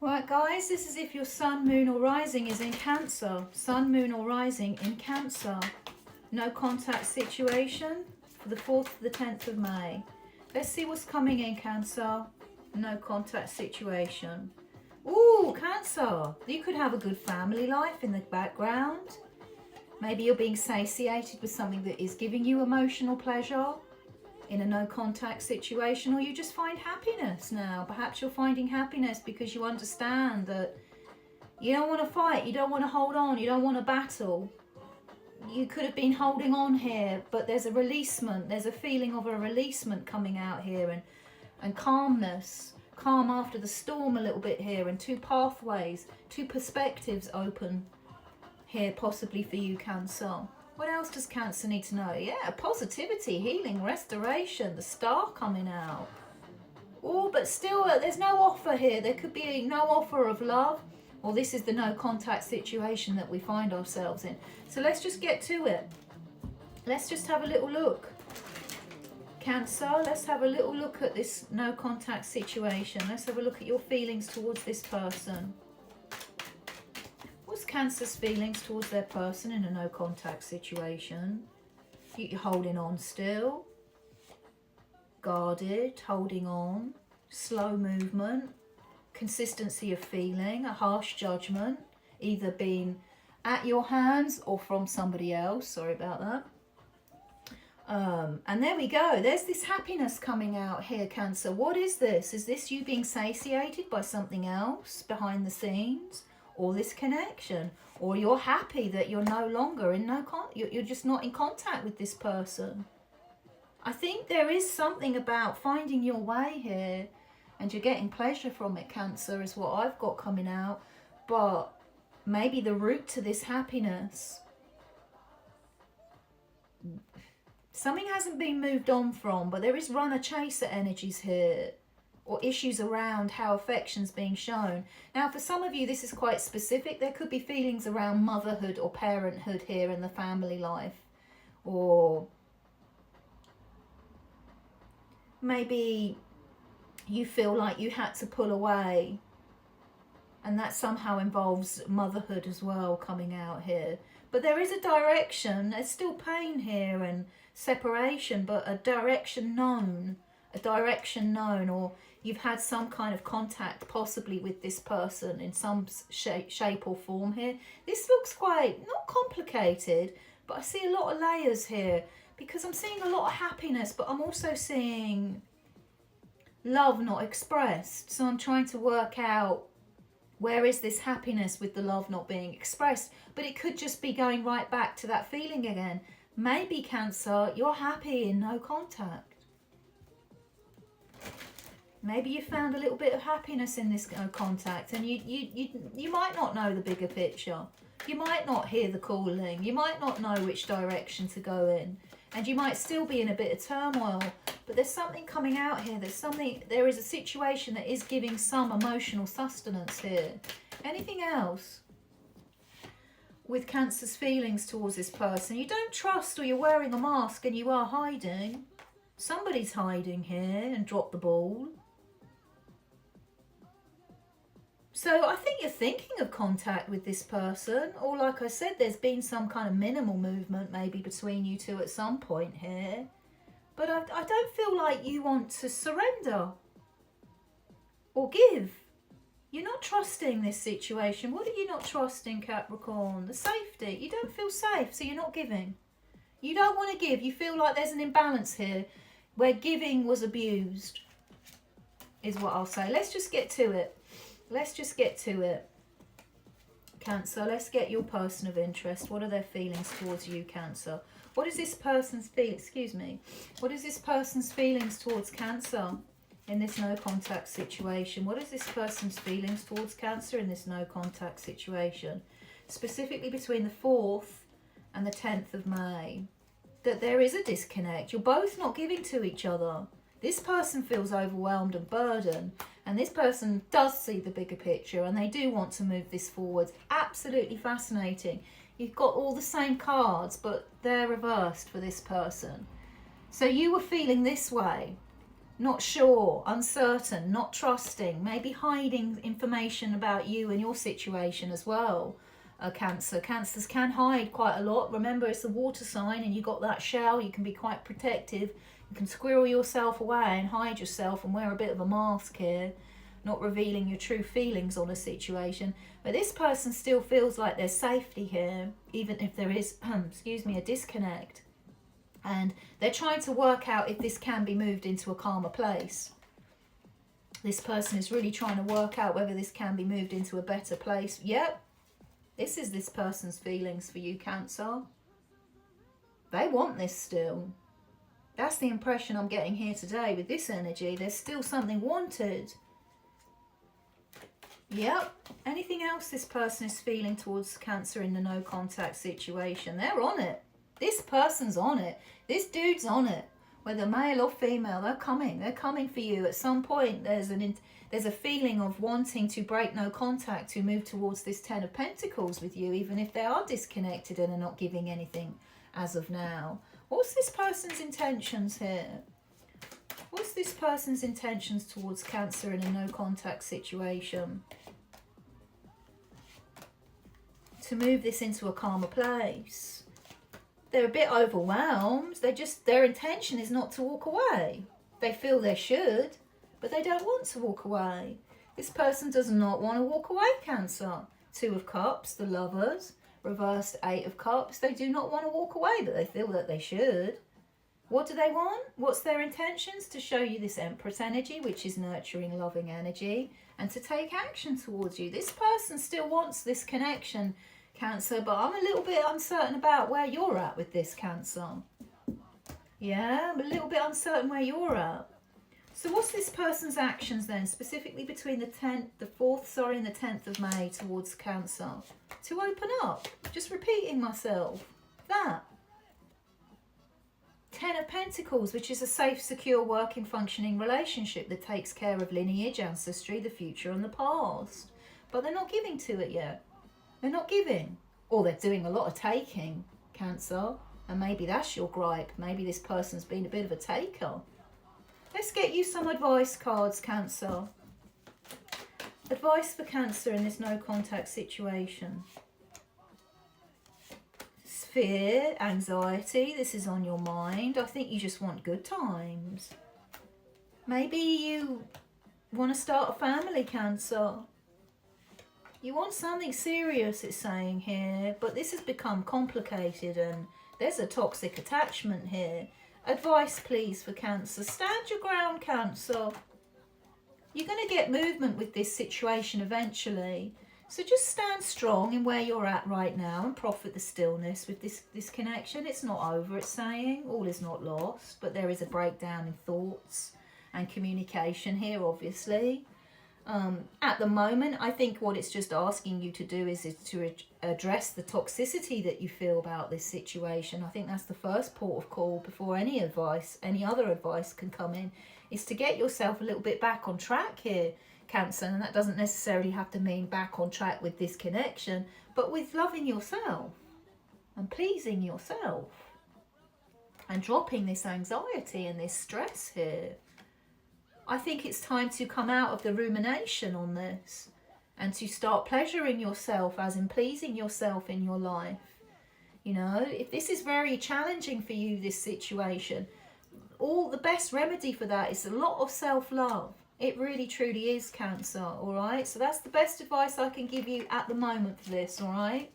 Right, guys, this is if your sun, moon or rising is in Cancer. Sun, moon or rising in Cancer. No contact situation for the 4th to the 10th of May. Let's see what's coming in, Cancer. No contact situation. Ooh, Cancer. You could have a good family life in the background. Maybe you're being satiated with something that is giving you emotional pleasure in a no contact situation, or you just find happiness now. Perhaps you're finding happiness because you understand that you don't want to fight, you don't want to hold on, you don't want to battle. You could have been holding on here, but there's a releasement, there's a feeling of a releasement coming out here, and calmness, calm after the storm a little bit here, and two pathways, two perspectives open here possibly for you, Cancer. What else does Cancer need to know? Yeah, positivity, healing, restoration, the star coming out. Oh, but still, there's no offer here. There could be no offer of love, or this is the no contact situation that we find ourselves in. So let's just get to it. Let's just have a little look. Cancer, let's have a little look at this no contact situation. Let's have a look at your feelings towards this person. What's Cancer's feelings towards their person in a no contact situation? You're holding on still, guarded, holding on, slow movement, consistency of feeling, a harsh judgment, either being at your hands or from somebody else. Sorry about that. And there we go. There's this happiness coming out here, Cancer. What is this? Is this you being satiated by something else behind the scenes? Or this connection, or you're happy that you're no longer in you're just not in contact with this person. I think there is something about finding your way here, and you're getting pleasure from it, Cancer, is what I've got coming out. But maybe the root to this happiness, something hasn't been moved on from, but there is runner-chaser energies here, or issues around how affection's being shown. Now, for some of you, this is quite specific. There could be feelings around motherhood or parenthood here in the family life. Or maybe you feel like you had to pull away, and that somehow involves motherhood as well coming out here. But there is a direction. There's still pain here and separation, but a direction known. A direction known, or you've had some kind of contact possibly with this person in some shape or form here. This looks quite, not complicated, but I see a lot of layers here, because I'm seeing a lot of happiness, but I'm also seeing love not expressed. So I'm trying to work out, where is this happiness with the love not being expressed? But it could just be going right back to that feeling again. Maybe, Cancer, you're happy in no contact. Maybe you found a little bit of happiness in this contact, and you might not know the bigger picture. You might not hear the calling. You might not know which direction to go in, and you might still be in a bit of turmoil. But there's something coming out here. There is a situation that is giving some emotional sustenance here. Anything else with Cancer's feelings towards this person? You don't trust, or you're wearing a mask and you are hiding. Somebody's hiding here and dropped the ball. So I think you're thinking of contact with this person, or like I said, there's been some kind of minimal movement maybe between you two at some point here. But I don't feel like you want to surrender or give. You're not trusting this situation. What are you not trusting, Capricorn? The safety. You don't feel safe, so you're not giving. You don't want to give. You feel like there's an imbalance here where giving was abused, is what I'll say. Let's just get to it. Let's just get to it, Cancer. Let's get your person of interest. What are their feelings towards you, Cancer? What is this person's What is this person's feelings towards Cancer in this no contact situation? What is this person's feelings towards Cancer in this no contact situation? Specifically between the 4th and the 10th of May. That there is a disconnect. You're both not giving to each other. This person feels overwhelmed and burdened, and this person does see the bigger picture, and they do want to move this forward. Absolutely fascinating. You've got all the same cards, but they're reversed for this person. So you were feeling this way, not sure, uncertain, not trusting, maybe hiding information about you and your situation as well. Cancer. Cancers can hide quite a lot. Remember, it's a water sign and you got that shell. You can be quite protective. You can squirrel yourself away and hide yourself and wear a bit of a mask here, not revealing your true feelings on a situation. But this person still feels like there's safety here, even if there is, excuse me, a disconnect. And they're trying to work out if this can be moved into a calmer place. This person is really trying to work out whether this can be moved into a better place. Yep, this is this person's feelings for you, Cancer. They want this still. That's the impression I'm getting here today with this energy. There's still something wanted. Yep. Anything else this person is feeling towards Cancer in the no contact situation? They're on it. This person's on it. This dude's on it. Whether male or female, they're coming. They're coming for you. At some point, there's a feeling of wanting to break no contact, to move towards this Ten of Pentacles with you, even if they are disconnected and are not giving anything as of now. What's this person's intentions here? What's this person's intentions towards Cancer in a no contact situation? To move this into a calmer place. They're a bit overwhelmed. Their intention is not to walk away. They feel they should, but they don't want to walk away. This person does not want to walk away, Cancer. Two of Cups, the Lovers, reversed Eight of Cups. They do not want to walk away, but they feel that they should. What do they want? What's their intentions? To show you this Empress energy, which is nurturing, loving energy, and to take action towards you. This person still wants this connection, Cancer, but I'm a little bit uncertain about where you're at with this, Cancer. Yeah, I'm a little bit uncertain where you're at. So what's this person's actions then, specifically between the 4th and the 10th of May towards Cancer? To open up. Just repeating myself. That. 10 of Pentacles, which is a safe, secure, working, functioning relationship that takes care of lineage, ancestry, the future and the past. But they're not giving to it yet. They're not giving. Or they're doing a lot of taking, Cancer. And maybe that's your gripe. Maybe this person's been a bit of a taker. Let's get you some advice cards, Cancer. Advice for Cancer in this no contact situation. Fear, anxiety, this is on your mind. I think you just want good times. Maybe you want to start a family, Cancer. You want something serious, it's saying here, but this has become complicated and there's a toxic attachment here. Advice, please, for Cancer. Stand your ground, Cancer. You're going to get movement with this situation eventually. So just stand strong in where you're at right now and profit the stillness with this connection. It's not over, it's saying. All is not lost, but there is a breakdown in thoughts and communication here, obviously. At the moment, I think what it's just asking you to do is to address the toxicity that you feel about this situation. I think that's the first port of call before any other advice can come in, is to get yourself a little bit back on track here, Cancer. And that doesn't necessarily have to mean back on track with this connection, but with loving yourself and pleasing yourself and dropping this anxiety and this stress here. I think it's time to come out of the rumination on this and to start pleasuring yourself, as in pleasing yourself in your life. You know, if this is very challenging for you, this situation, all the best remedy for that is a lot of self-love. It really truly is, Cancer, all right? So that's the best advice I can give you at the moment for this, all right?